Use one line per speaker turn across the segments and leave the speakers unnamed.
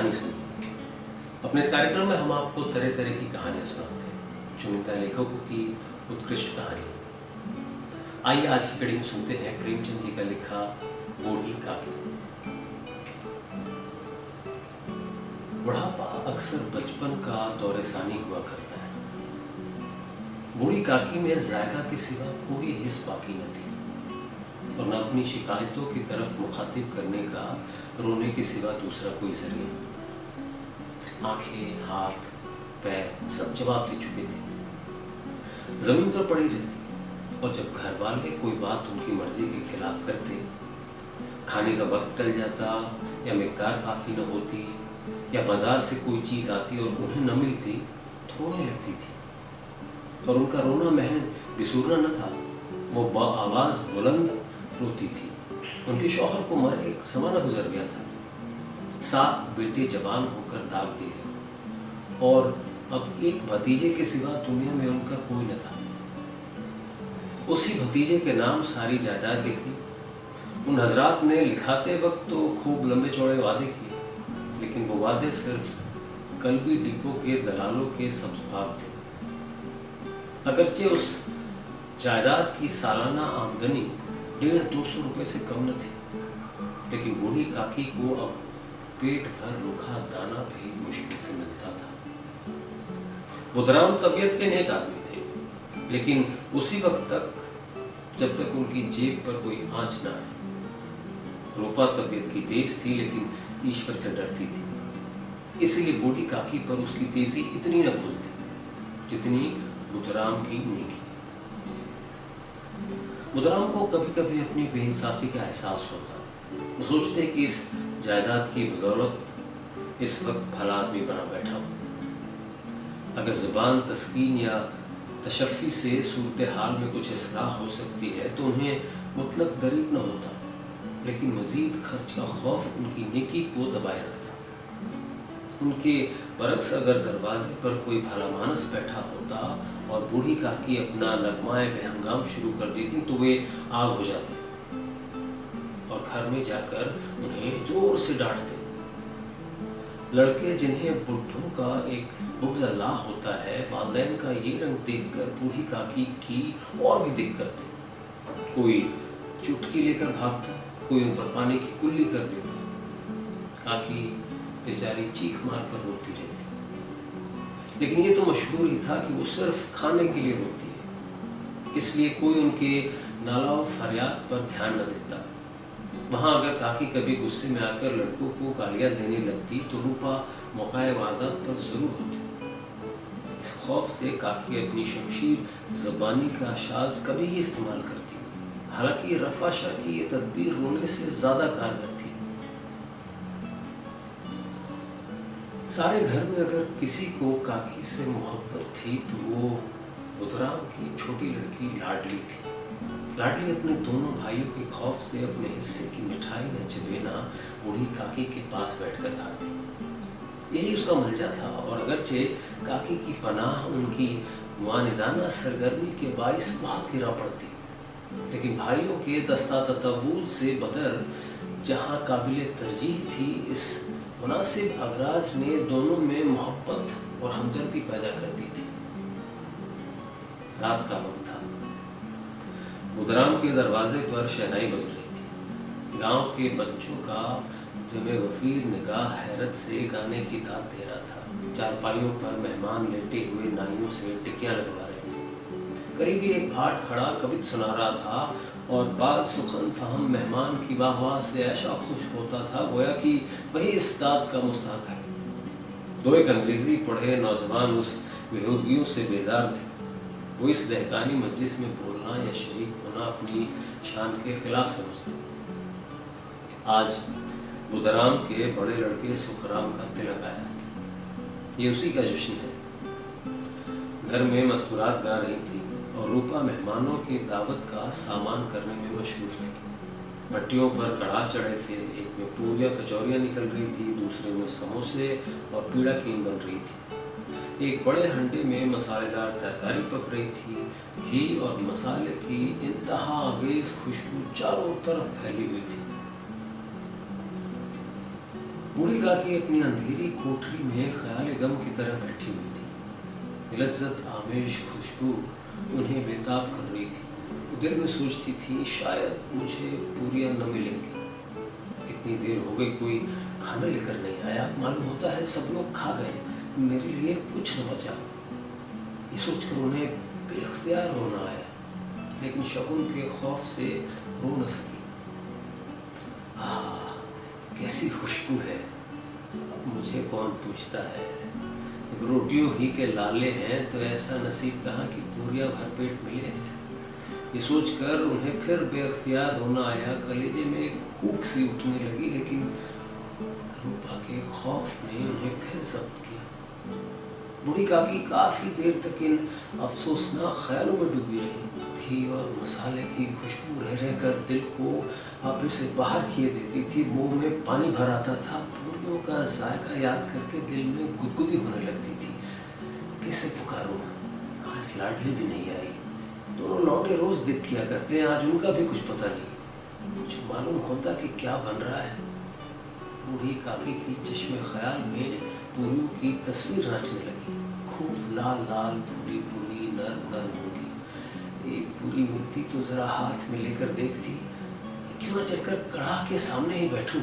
कहानी सुनी। अपने इस कार्यक्रम में हम आपको तरह तरह की कहानियां सुनाते हैं, चुनिंदा लेखकों की उत्कृष्ट कहानी। आइए आज की कड़ी में सुनते हैं प्रेमचंद जी का लिखा बूढ़ी काकी। बुढ़ापा अक्सर बचपन का दौरेसानी हुआ करता है। बूढ़ी काकी में जायका के सिवा कोई हिस्स बाकी न थी और न अपनी शिकायतों की तरफ मुखातिब करने का रोने के सिवा दूसरा कोई जरिया। आंखें, हाथ, पैर सब जवाब दे चुके थे। जमीन पर पड़ी रहती और जब घर वाले कोई बात उनकी मर्जी के खिलाफ करते, खाने का वक्त टल जाता या मिकदार काफी न होती या बाजार से कोई चीज आती और उन्हें न मिलती तो रोने लगती थी। और उनका रोना महज बिसूरना न था, वो आवाज बुलंद रोती थी। उनके शौहर को मरे एक जमाना गुजर गया था। 7 बेटे जवान होकर दाग दिए और अब एक भतीजे के सिवा दुनिया में उनका कोई न था। उसी भतीजे के नाम सारी जायदाद लिख दी। उन हजरात ने लिखाते वक्त तो खूब लंबे चौड़े वादे किए, लेकिन वो वादे सिर्फ कल्बी डिपो के दलालों के सब्ज़बाब थे। अगरचे उस जायदाद की सालाना आमदनी 150-200 रुपए से कम न थी, लेकिन बूढ़ी काकी को अब पेट भर रूखा दाना भी मुश्किल से मिलता था। बुधराम तबीयत के नेक आदमी थे, लेकिन उसी वक्त तक जब तक उनकी जेब पर कोई आंच न आए। रूपा तबीयत की तेज थी, लेकिन ईश्वर से डरती थी, इसलिए बूढ़ी काकी पर उसकी तेजी इतनी न खुलती जितनी बुधराम की नेकी। बुधराम को कभी कभी अपनी बेइंसाफी का एहसास होता। वो सोचते कि इस जायदाद की बदौलत इस वक्त भला आदमी बना बैठा हो। अगर जुबान तस्कीन या तशफ़ी से सूरत हाल में कुछ इस्लाह हो सकती है तो उन्हें मुतलक दरीक न होता, लेकिन मजीद खर्च का खौफ उनकी नेकी को दबाए रखता। उनके बरक्स अगर दरवाजे पर कोई भला मानस बैठा होता और बूढ़ी काकी अपना नगमाए बेहंगाम शुरू कर देती तो वे आग हो जाते और घर में जाकर उन्हें जोर से डांटते। लड़के जिन्हें बुढ़ों का एक बुग़्ज़ अल्लाह होता है, वालिदैन का ये रंग देखकर बूढ़ी काकी की और भी दिक करते। कोई चुटकी लेकर भागता, कोई उन पर पानी की कुल्ली कर देता। काकी बेचारी चीख मार कर रोती रहती, लेकिन ये तो मशहूर ही था कि वो सिर्फ खाने के लिए रोती है, इसलिए कोई उनके नाला और फरियाद पर ध्यान न देता। वहाँ अगर काकी कभी गुस्से में आकर लड़कों को गालियाँ देने लगती तो रूपा मौकाए वारदात पर जरूर होती। इस खौफ से काकी अपनी शमशीर ज़बानी का शाज कभी ही इस्तेमाल करती, हालांकि रफ़ा शाह की ये तदबीर रोने से ज़्यादा कारगर थी। सारे घर में अगर किसी को काकी से मोहब्बत थी तो वो बुधराम की छोटी लड़की लाडली थी। लाडली अपने दोनों भाइयों के खौफ से अपने हिस्से की मिठाई या चबेना बूढ़ी काकी के पास बैठकर खाती। यही उसका मलजा था और अगरचे काकी की पनाह उनकी वानिदाना सरगर्मी के बाइस बहुत गिरा पड़ती, लेकिन भाइयों के दस्ता ततवुल से बदर जहाँ काबिल तरजीह थी, इस मुनासिब अगराज ने दोनों में मोहब्बत और हमदर्दी पैदा कर दी थी। रात का वक्त था। बुधराम के दरवाजे पर शहनाई बज रही थी। गांव के बच्चों का जमे वफीर निगाह हैरत से गाने की दाद दे रहा था। चारपाइयों पर मेहमान लेटे हुए नाइयों से टिकियां लगवा रहे थे। करीबी एक भाट खड़ा कवित सुना रहा था और बाद सुखन फहम मेहमान की वाह से ऐसा खुश होता था गोया कि वही इस दाद का मुस्तहक है। 2 एक अंग्रेजी पढ़े नौजवान उस बेहूदगियों से बेजार थे। वो इस दहकानी मजलिस में बोलना या शरीक होना अपनी शान के खिलाफ समझते। आज बुधराम के बड़े लड़के सुखराम का तिलक आया, ये उसी का जश्न है। घर में मस्तूरात गा रही थी और रूपा मेहमानों की दावत का सामान करने में मशरूफ थी। भट्टियों पर कड़ाह चढ़े थे, एक में पूरियाँ कचौरियाँ निकल रही थी, दूसरे में समोसे और पीड़ा कीन बन रही थी। एक बड़े हंडे में मसालेदार तरकारी पक रही थी। घी और मसाले की इंतहा अंगेज खुशबू चारों तरफ फैली हुई थी। बूढ़ी काकी अपनी अंधेरी कोठरी में ख्याल गम की तरह बैठी हुई थी। लज्जत आमेश खुशबू उन्हें बेताब कर रही थी। वो दिल में सोचती थी, शायद मुझे पूरियां न मिलेंगी। इतनी देर हो गई, कोई खाना लेकर नहीं आया। मालूम होता है सब लोग खा गए, मेरे लिए कुछ न बचा। ये सोचकर उन्हें बेख्तियार रोना आया, लेकिन शगुन के खौफ से रो न सकी। आह, कैसी खुशबू है, अब मुझे कौन पूछता है। रोटियों ही के लाले हैं तो ऐसा नसीब कहाँ कि पूरियां भरपेट मिले हैं। ये सोचकर उन्हें फिर बेख्तियार रोना आया। कलेजे में एक कूक सी उठने लगी, लेकिन रूपा के खौफ ने उन्हें फिर जब्त किया। बूढ़ी काकी काफी देर तक इन अफसोसनाक ख्यालों में डूबी रही। घी और मसाले की खुशबू रह रहकर दिल को आपे से बाहर किए देती थी। मुंह में पानी भर आता था। पूरियों का जायका याद करके दिल में गुदगुदी होने लगती थी। किसे पुकारूं, आज लाडली भी नहीं आई। दोनों लौटे रोज दिख किया करते हैं, आज उनका भी कुछ पता नहीं। मुझे मालूम होता कि क्या बन रहा है। बूढ़ी काकी की चश्मे ख्याल में पूरियों की तस्वीर नाचने लगी। खूब लाल लाल पूरी पूरी नर्म नर्म होगी। एक पूरी मिलती तो जरा हाथ में लेकर देखती, क्यों न चलकर कड़ाह के सामने ही बैठूं।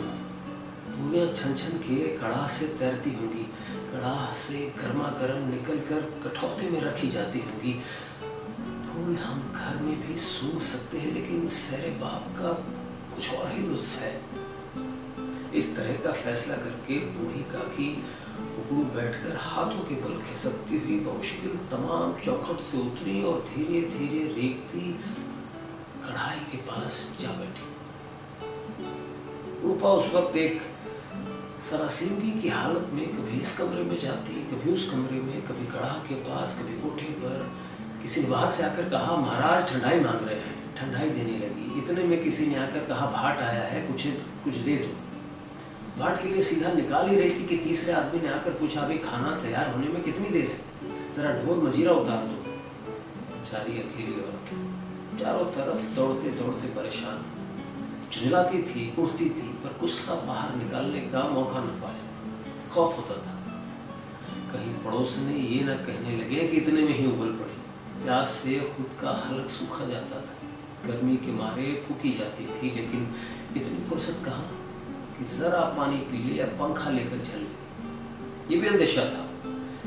पूरियां छन छन के कड़ाह से तैरती होंगी, कड़ाह से गर्मा गर्म निकल कर कठौते में रखी जाती होंगी। फूल हम घर में भी सूंघ सकते हैं, लेकिन सैरे बाप का कुछ और ही लुत्फ है। इस तरह का फैसला करके बूढ़ी काकी उगड़ू बैठकर हाथों के बल खिसकती हुई बमुश्किल तमाम चौखट से उतरी और धीरे धीरे रेखती कढ़ाई के पास जा बैठी। रूपा उस वक्त एक सरासीमगी की हालत में कभी इस कमरे में जाती, कभी उस कमरे में, कभी कढ़ा के पास, कभी कोठे पर। किसी ने बाहर से आकर कहा, महाराज ठंडाई मांग रहे हैं। ठंडाई देने लगी। इतने में किसी ने आकर कहा, भाट आया है, कुछ दे दो। भाट के लिए सीधा निकाल ही रही थी कि तीसरे आदमी ने आकर पूछा, अभी खाना तैयार होने में कितनी देर है, जरा ढोल मजीरा उतार दो। बेचारी अकेली औरत चारों तरफ दौड़ते दौड़ते परेशान, झुंझलाती थी, उठती थी, पर गुस्सा बाहर निकालने का मौका न पाया। खौफ होता था कहीं पड़ोसने ये न कहने लगे कि इतने में ही उबल पड़ी। प्यास से खुद का हलक सूखा जाता था, गर्मी के मारे फूकी जाती थी, लेकिन इतनी फुर्सत कहाँ कि जरा पानी पी ले या पंखा लेकर चल ले। ये भी अंदेशा था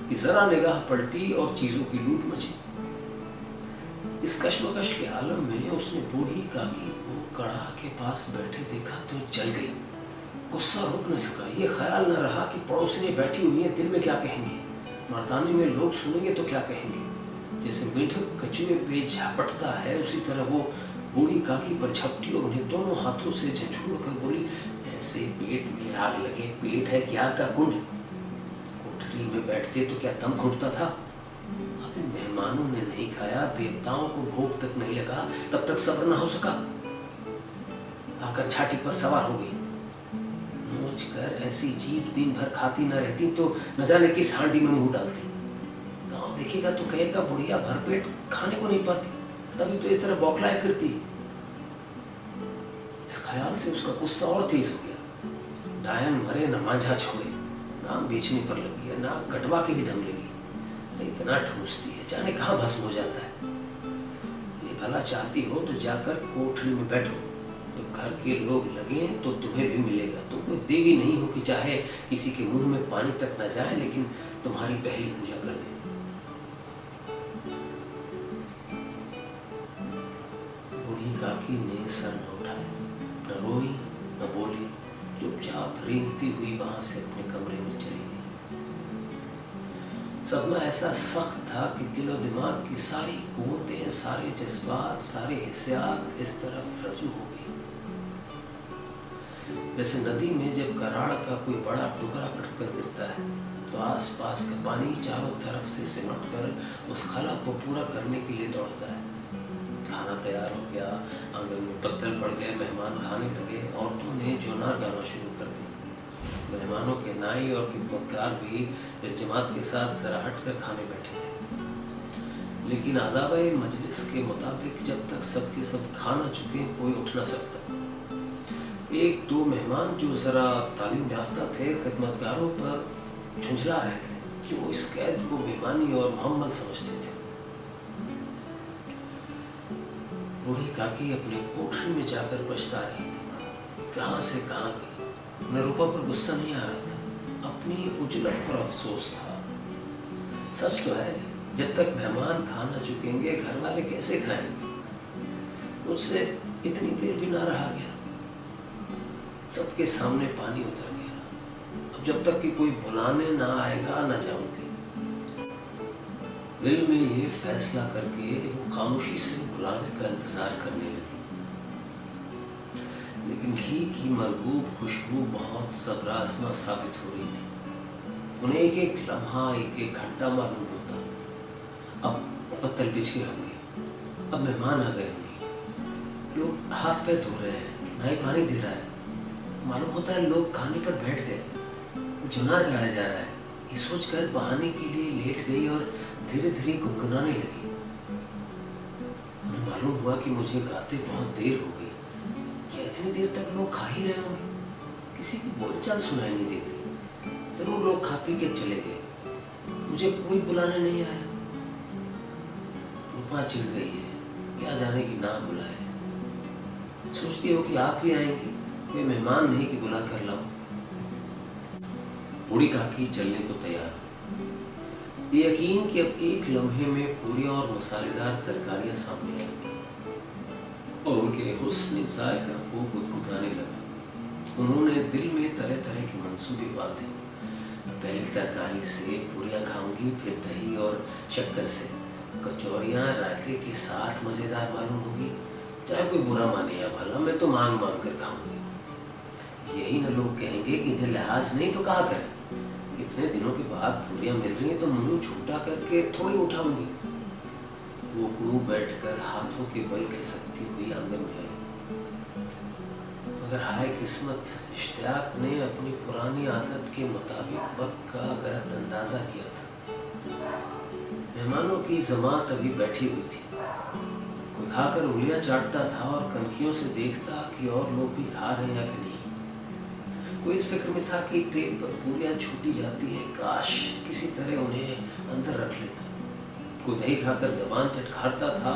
कि जरा निगाह पलटी और चीजों की लूट मची। इस कश्मकश के आलम में उसने बूढ़ी काकी को कड़ाह के पास बैठे देखा तो जल गई। गुस्सा रुक न सका। ये ख्याल न रहा कि पड़ोसियां बैठी हुई हैं, दिल में क्या कहेंगे, मर्दाने में लोग सुनेंगे तो क्या कहेंगे। जैसे मेढक कछुए पे झपटता है, उसी तरह वो बूढ़ी काकी पर झपटी और उन्हें दोनों हाथों से झंझोड़ कर बोली, ऐसे पेट में आग लगे, पेट है क्या का कुंड। कोठरी में बैठते तो क्या दम घुटता था। अभी मेहमानों ने नहीं खाया, देवताओं को भोग तक नहीं लगा, तब तक सब्र न हो सका। आकर छाती पर सवार हो गई। नोच कर ऐसी जीभ दिन भर खाती न रहती तो न जाने किस हांडी में मुंह डालती। गांव देखेगा तो कहेगा, बुढ़िया भरपेट खाने को नहीं पाती, तभी तो इस तरह बौखलाए फिरती। इस ख्याल से उसका गुस्सा और तेज हो गया। डायन मरे न मांझा छोड़े, नाम बेचने पर लगी है, ना कटवा के ही ढंग लगी। इतना ठूसती है, जाने कहाँ भस्म हो जाता है। ये भला चाहती हो तो जाकर कोठरी में बैठो, जब घर के लोग लगे तो तुम्हें भी मिलेगा। तुम कोई देवी नहीं हो कि चाहे किसी के मुंह में पानी तक न जाए, लेकिन तुम्हारी पहली पूजा कर दे। बूढ़ी काकी ने सर न उठाया, न रोई न बोली, चुपचाप रेंगती हुई वहां से अपने कमरे में चली गई। सदमा ऐसा सख्त था कि दिलो दिमाग की सारी कुव्वतें, सारे जज्बात, सारे हिस्सात इस तरफ रजू हो गई। जैसे नदी में जब कराड़ का कोई बड़ा टुकड़ा कटकर गिरता है तो आसपास का पानी चारों तरफ से सिमट कर उस खला को पूरा करने के लिए दौड़ता है। खाना तैयार हो गया, आंगन में पत्थर पड़ गए, मेहमान खाने लगे। औरतों ने जोनार गाना शुरू कर दी। मेहमानों के नाई और खिदमतगार भी इस जमात के साथ जरा हट कर खाने बैठे थे। लेकिन आदाब-ए मजलिस के मुताबिक जब तक सबके सब खा न चुके कोई उठ न सकता। एक दो मेहमान जो जरा तालीम याफ्ता थे खिदमतगारों पर झुंझला रहे थे कि वो इस कैद को बेईमानी और मुहम्मल समझते थे। बूढ़ी काकी अपने कोठरी में जाकर पछता रही थी। कहाँ से कहाँ गई। उन्हें रूपा पर गुस्सा नहीं आ रहा था, अपनी उजलत पर अफसोस था। सच तो है, जब तक मेहमान खा न चुकेंगे घर वाले कैसे खाएंगे। मुझसे इतनी देर भी ना रहा गया, सबके सामने पानी उतर गया। अब जब तक कि कोई बुलाने ना आएगा न जाऊंगी। दिल में ये फैसला करके वो खामोशी से बुलाने का इंतजार करने लगी। लेकिन घी की मरगूब खुशबू बहुत सब्र आज़मा साबित हो रही थी। उन्हें एक एक लम्हा एक एक घंटा मालूम होता। अब पत्तल बिछ गए होंगे, अब मेहमान आ गए होंगे, लोग हाथ पैर धो रहे हैं, नाई पानी दे रहा है। मालूम होता है लोग खाने पर बैठ गए, जुनार गाया जा रहा है। ये सोचकर बहाने के लिए लेट गई और धीरे धीरे गुनगुनाने लगी। उन्हें मालूम हुआ कि मुझे गाते बहुत देर हो गई। क्या इतनी देर तक लोग खा ही रहे होंगे? किसी की बोलचाल सुनाई नहीं देती। जरूर लोग खा पी के चले गए, मुझे कोई बुलाने नहीं आया। रूपा चिढ़ गई है, क्या जाने कि ना बुलाए। सोचती हो कि आप ही आएंगी, कोई मेहमान नहीं कि बुला कर लाओ। बूढ़ी काकी चलने को तैयार हो। ये यकीन कि अब एक लम्हे में पूरी और मसालेदार तरकारियां सामने आएंगी और उनके हुस्न जायका को गुदगुदाने लगा। उन्होंने दिल में तरह तरह के मंसूबे बांधे। पहली तरकारी से पूरियां खाऊंगी, फिर दही और शक्कर से कचौरियां रायते के साथ मजेदार मालूम होगी। चाहे कोई बुरा माने या भला, मैं तो मांग मांग कर खाऊंगी। यही न लोग कहेंगे कि इन्हें लिहाज नहीं तो कहा करें। इतने दिनों के बाद पूरियां मिल रही हैं तो मुंह झूठा करके थोड़ी उठाऊंगी। वो गुरु बैठकर हाथों के बल खिसकती हुई आंगन में आई। मगर हाय किस्मत, इश्तियाक ने अपनी पुरानी आदत के मुताबिक वक्त का गलत अंदाजा किया था। मेहमानों की जमात अभी बैठी हुई थी। कोई खाकर उंगलियां चाटता था और कनखियों से देखता कि और लोग भी खा रहे हैं या कि नहीं। कोई इस फिक्र में था कि तेल पर पूरियां छूटी जाती है, काश किसी तरह उन्हें अंदर रख लेता। कोई दही खाकर जबान चटखारता था,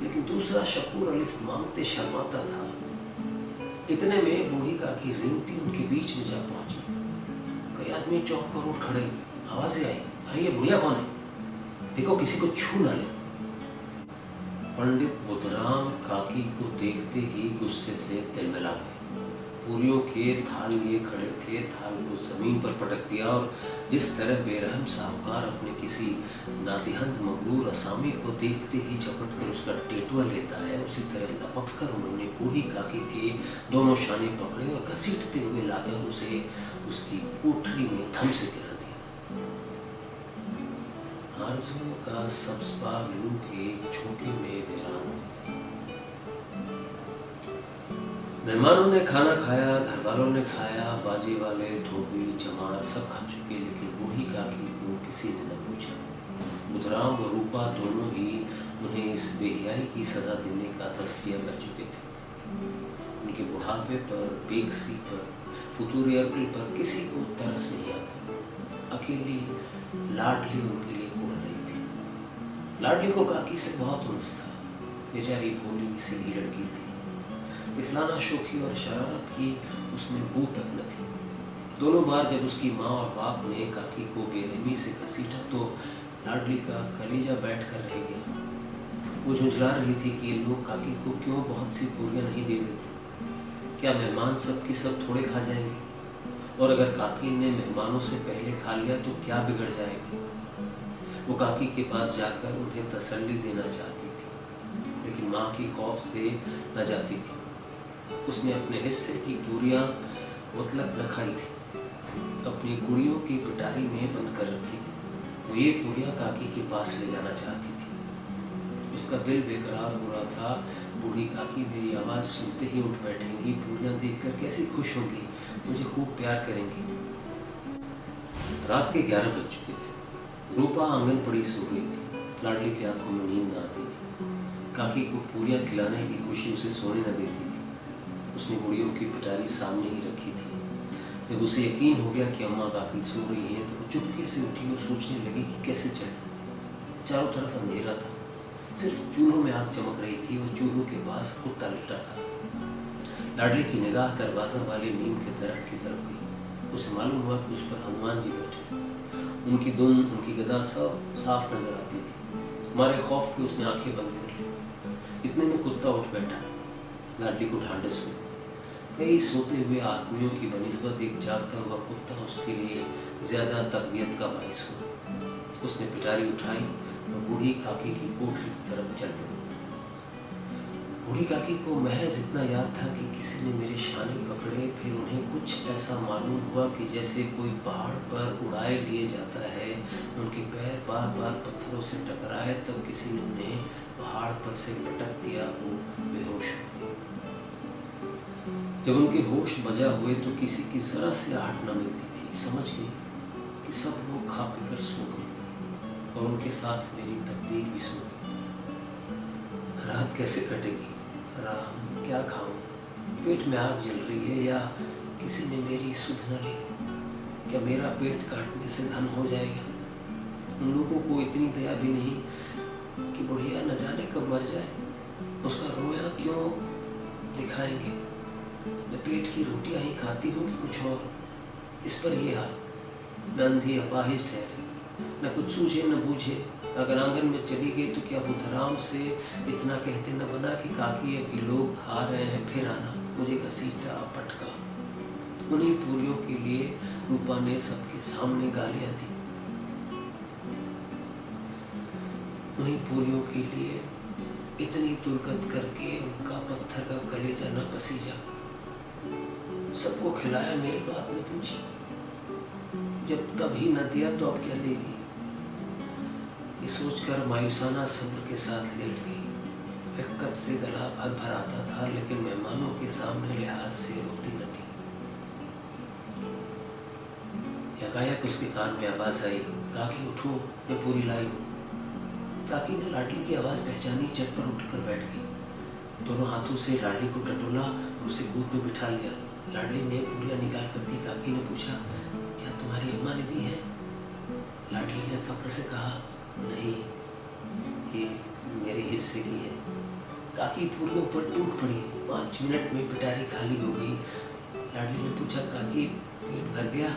लेकिन दूसरा शकूर अलिफ मांगते शर्माता था। इतने में बूढ़ी काकी रेंगती उनके बीच में जा पहुंची। कई आदमी चौंक कर उठ खड़े हुए। आवाजें आई, अरे ये बुढ़िया कौन है? देखो किसी को छू ना ले। पंडित बुधराम काकी को देखते ही गुस्से से तिलमिला गए। पूरियों के थाल लिए खड़े थे, थाल को जमीन पर पटक दिया और जिस तरह बेरहम साहूकार अपने किसी नातिहंत मगरूर असामी को देखते ही झपट कर उसका टेटुआ लेता है, उसी तरह लपक कर उन्होंने बूढ़ी काकी के दोनों शाने पकड़े और घसीटते हुए लाकर उसे उसकी कोठरी में थम से गिरा दिया। आरज़ुओं का सब्ज़ बाग लू के छोटे में वीरान। मेहमानों ने खाना खाया, घर वालों ने खाया, बाजे वाले, धोबी, चमार सब खा चुके, लेकिन बूढ़ी काकी को किसी ने न पूछा। बुधराम और रूपा दोनों ही उन्हें इस बेहियाई की सजा देने का तस्फिया कर चुके थे। उनके बुढ़ापे पर, बेकसी पर, फुतूर अक्ल पर किसी को तरस नहीं आता। अकेली लाडली उनके लिए कुड़ रही थी। लाडली को काकी से बहुत उन्स था। बेचारी भोली सीधी लड़की थी। दिखलाना शोखी और शरारत की उसमें बू तक न थी। दोनों बार जब उसकी माँ और बाप ने काकी को बेरहमी से घसीटा तो लाडली का कलेजा बैठ कर रह गया। वो झुंझला रही थी कि ये लोग काकी को क्यों बहुत सी पूरियां नहीं दे देते। क्या मेहमान सब की सब थोड़े खा जाएंगे? और अगर काकी ने मेहमानों से पहले खा लिया तो क्या बिगड़ जाएगा? वो काकी के पास जाकर उन्हें तसल्ली देना चाहती थी, लेकिन माँ की खौफ से न जाती थी। उसने अपने हिस्से की पूरियां मतलब न खाई थी, अपनी गुड़ियों की पिटारी में बंद कर रखी थी। वो ये पूरियां काकी के पास ले जाना चाहती थी। उसका दिल बेकरार हो रहा था। बूढ़ी काकी मेरी आवाज़ सुनते ही उठ बैठेंगी, पूरियां देखकर कैसी खुश होंगी, मुझे खूब प्यार करेंगी। रात के 11 बज चुके थे। रूपा आंगन पड़ी सो गई थी। लाडली की आंखों में नींद न आती थी। काकी को पूरियां खिलाने की खुशी उसे सोने न देती थी। उसने गुड़ियों की पिटारी सामने ही रखी थी। जब उसे यकीन हो गया कि अम्मा गाफिल सो रही हैं तो वो चुपके से उठी और सोचने लगी कि कैसे चले। चारों तरफ अंधेरा था, सिर्फ चूल्हों में आग चमक रही थी और चूल्हों के पास कुत्ता लेटा था। लाडली की निगाह दरवाजा वाली नीम के दरख्त की तरफ गई। उसे मालूम हुआ कि उस पर हनुमान जी बैठे। उनकी दुम, उनकी गदा सब साफ नजर आती थी। मारे खौफ के उसने आंखें बंद कर ली। इतने में कुत्ता उठ बैठा। लाडली को ढांढस हुई। कई सोते हुए आदमियों की बनिस्बत एक जागता हुआ कुत्ता उसके लिए ज्यादा तकबीयत का बाइस हुआ। उसने पिटारी उठाई और बूढ़ी काकी की कोठरी की तरफ चल पड़ी। बूढ़ी काकी को महज इतना याद था कि किसी ने मेरे शाने पकड़े। फिर उन्हें कुछ ऐसा मालूम हुआ कि जैसे कोई पहाड़ पर उड़ाए लिए जाता है। उनके पैर बार बार पत्थरों से टकराए तब किसी ने उन्हें पहाड़ पर से पटक दिया। वो बेहोश हो गए। जब उनके होश बजा हुए तो किसी की जरा से आहट न मिलती थी। समझ गई कि सब लोग खा पीकर सो गए और उनके साथ मेरी तकदीर भी सो गई। रात कैसे कटेगी? राम, क्या खाऊं? पेट में आग जल रही है या किसी ने मेरी सुध न ली? क्या मेरा पेट काटने से धन हो जाएगा? उन लोगों को इतनी दया भी नहीं कि बुढ़िया न जाने कब मर जाए। उसका रोया क्यों दिखाएंगे? मैं पेट की रोटियां ही खाती हूँ कि कुछ और? इस पर ये हाल। मैं अंधी अपाहिज ठहरी, न कुछ सूझे न बूझे। अगर आंगन में चली गई तो क्या बुधराम से इतना कहते न बना कि काकी अभी लोग खा रहे हैं, फिर आना। मुझे घसीटा, पटका। उन्हीं पूरियों के लिए रूपा ने सबके सामने गालियां दी। उन्हीं पूरियों के लिए इतनी दुर्गत करके उनका पत्थर का कलेजा न पसीजा। सबको खिलाया, मेरी बात न पूछी। जब तभी न दिया तो अब क्या देगी? ये सोचकर मायूसाना सब्र के साथ लेट गई। रक्कत से गला भर भर आता था लेकिन मेहमानों के सामने लिहाज से रोती न थी। यकायक उसके कान में आवाज आई, काकी उठो, मैं पूरी लाई हूँ। काकी ने लाडली की आवाज पहचानी, चट पर उठकर बैठ गई। दोनों हाथों से लाडली को टटोला और उसे गोद में बिठा लिया। लाडली ने पूरियां निकाल कर दी। काकी ने पूछा, क्या तुम्हारी अम्मा ने दी है? लाडली ने फक्र से कहा, नहीं, ये मेरे हिस्से की है। काकी पूरियों पर टूट पड़ी। 5 मिनट में पिटारी खाली हो गई। लाडली ने पूछा, काकी पेट भर गया?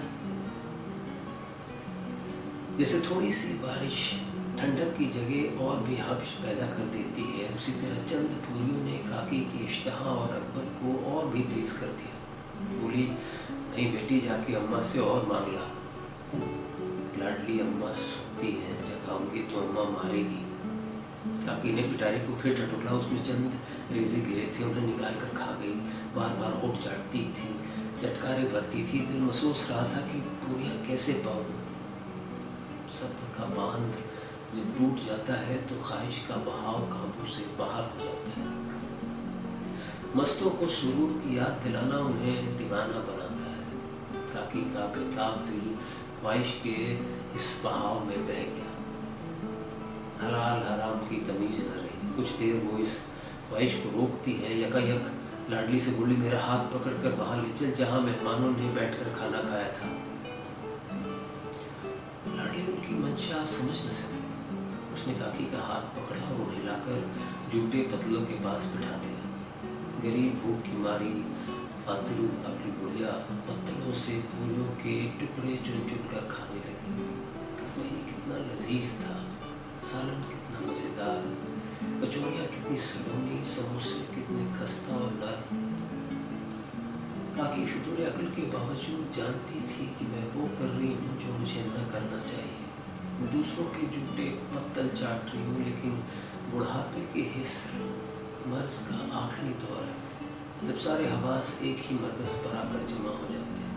जैसे थोड़ी सी बारिश ठंडक की जगह और भी हब्स पैदा कर देती है, उसी तरह चंद पूरियों ने काकी की इश्तहा और रग़बत को और भी तेज कर दिया। बोली, नहीं बेटी, जाके अम्मा से और मांग ला। लाडली, अम्मा सोती हैं, जगाऊंगी तो अम्मा मारेगी। काकी ने पिटारी को फिर टटोला। उसमें चंद रेजे गिरे थे, उन्हें निकाल कर खा गई। बार बार होठ चाटती थी, चटकारे भरती थी। दिल महसूस रहा था कि पूरियां कैसे पाऊं। सब्र का बांध जब टूट जाता है तो ख्वाहिश का बहाव काबू से बाहर हो जाता है। मस्तों को सुरूर की याद दिलाना उन्हें दीवाना बनाता है। काकी का बेताब दिल ख्वाहिश के इस बहाव में बह गया। हलाल हराम की तमीज न रही। कुछ देर वो इस ख्वाहिश को रोकती है। यकायक लाडली से बोली, मेरा हाथ पकड़कर वहां ले चल जहां मेहमानों ने बैठकर खाना खाया था। लाडली उनकी मंशा समझ न सकी। उसने काकी का हाथ पकड़ा और उन्हें लाकर जूटे पतलों के पास बिठा दिया। गरीब भूख की मारी फातिरू अपनी बुढ़िया पत्तलों से पूरियों के टुकड़े चुन चुन कर खाने लगी। वही कितना लजीज था, सालन कितना मज़ेदार, कचौड़ियाँ कितनी सलोनी, समोसे कितने खस्ता और नरम। काकी फितूर अक्ल के बावजूद जानती थी कि मैं वो कर रही हूँ जो मुझे न करना चाहिए। मैं दूसरों के जूटे पत्तल चाट रही हूँ, लेकिन बुढ़ापे के हिस्से मर्ज का आखिरी दौर है जब सारे हवास एक ही मरकज़ पर आकर जमा हो जाते हैं।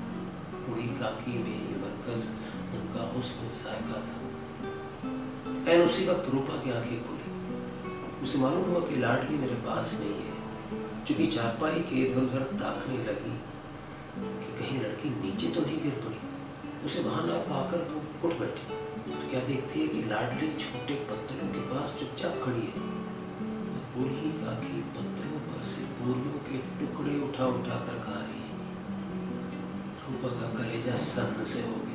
बूढ़ी काकी में ये मरकज़ उनका हुस्न ज़ायका था। ऐन उसी वक्त रूपा की आंखें खुली। उसे मालूम हुआ कि लाडली मेरे पास नहीं है। चूंकि चारपाई के इधर उधर ताकने लगी कि कहीं लड़की नीचे तो नहीं गिर पड़ी। उसे वहां ना पाकर वो उठ बैठी तो क्या देखती है कि लाडली छोटे पत्थरों के पास चुपचाप खड़ी है। बूढ़ी काकी पत्थरों पर से पूरियों के टुकड़े उठा उठा कर खा रही है। रूपा का कलेजा सन्न से हो गया।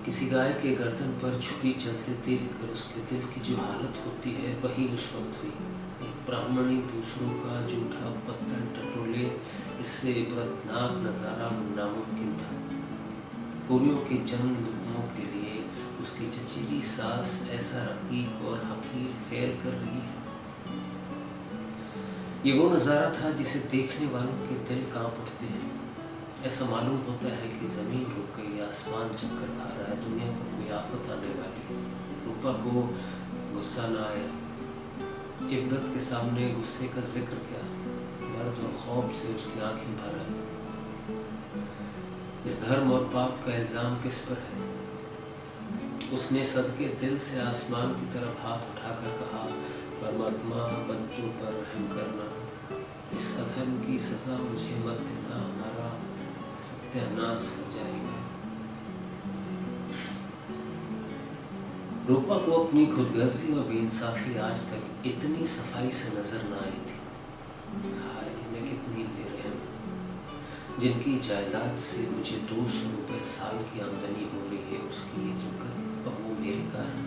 किसी गाय के गर्दन पर छुरी चलते देखकर उसके दिल की जो हालत होती है वही उस वक्त हुई। एक ब्राह्मणी दूसरों का जूठा पत्तन टटोले, इससे इबरतनाक नज़ारा नामुमकिन था। पूरियों के चंद लुकमों के लिए उसकी चचेरी सास ऐसा रकीक और हकीर फेर कर रही है। ये वो नज़ारा था जिसे देखने वालों के दिल कांप उठते हैं। ऐसा मालूम होता है कि ज़मीन रुक गई, आसमान चक्कर खा रहा है, दुनिया पर कोई आफत आने वाली। रूपा को गुस्सा न आया। इबरत के सामने गुस्से का जिक्र क्या, दर्द और खौफ से उसकी आंखें भर आई। इस धर्म और पाप का इल्ज़ाम किस पर है? उसने सदके दिल से आसमान की तरफ हाथ उठाकर कहा, परमात्मा बच्चों पर रहम करना, इस अधर्म की सज़ा मुझे मत देना, हमारा सत्यानाश हो जाएगा। रूपा को अपनी खुदगर्जी और बेइंसाफी आज तक इतनी सफाई से नजर न आई थी। हाय मैं कितनी बेरहम, जिनकी जायदाद से मुझे 200 रुपये साल की आमदनी हो रही है, उसकी ये दुर्गत और वो मेरे कारण।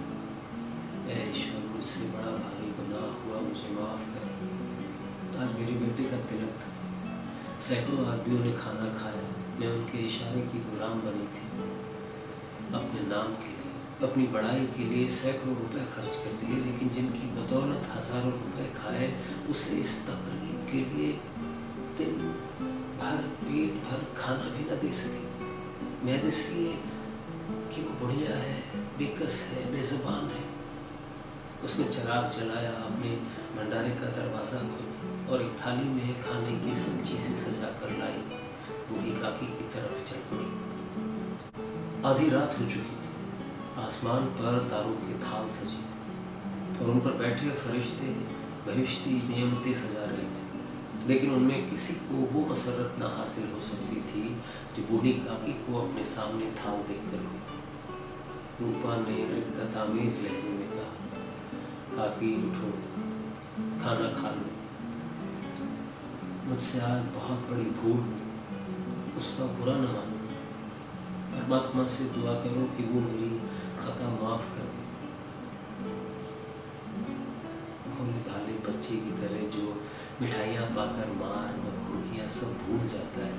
ऐ ईश्वर, मुझसे बड़ा भारी गुनाह हुआ, मुझे माफ़ कर। आज मेरे बेटे का तिलक था, सैकड़ों आदमियों ने खाना खाया, मैं उनके इशारे की गुलाम बनी थी। अपने नाम के लिए, अपनी बड़ाई के लिए सैकड़ों रुपए खर्च कर दिए, लेकिन जिनकी बदौलत हज़ारों रुपए खाए, उसे इस तकरीब के लिए दिन भर पेट भर खाना भी न दे सके, महज इसलिए कि वो बुढ़िया है, बेकस है, बेज़बान है। उसने चिराग जलाया, अपने भंडारे का दरवाज़ा खोला और एक थाली में खाने की सब चीज़ें सजा कर लाई। बूढ़ी काकी की तरफ चल पड़ी। आधी रात हो चुकी थी, आसमान पर तारों के थाल सजे थे और उन पर बैठे फरिश्ते बहिश्ती नियमतें सजा रहे थे, लेकिन उनमें किसी को वो मसरत न हासिल हो सकती थी जो बूढ़ी काकी को अपने सामने थाल देखकर हो। रूपा ने रिक्कतामेज़ लहजे में कहा, काकी उठो, खाना खा लो, मुझसे आज बहुत बड़ी भूल हुई, उसका बुरा न मानो, परमात्मा से दुआ करो कि वो मेरी खता माफ़ कर दे। भोले भाले बच्चे की तरह जो मिठाइयाँ पाकर मार और खुर्कियाँ सब भूल जाता है,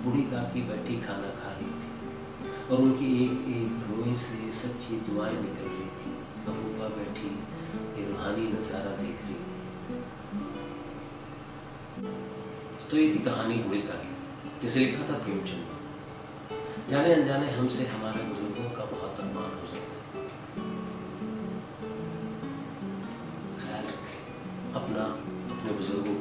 बूढ़ी काकी बैठी खाना खा रही थी और उनकी एक एक रोए से सच्ची दुआएं निकल रही थी और रूपा बैठी ये रूहानी नज़ारा देख रही थी। तो ये थी कहानी बूढ़ी काकी, जिसे लिखा था प्रेमचंद ने। जाने अनजाने हमसे हमारे बुजुर्गों का बहुत अपमान हो जाता है। ख्याल रखें अपना, अपने बुजुर्गों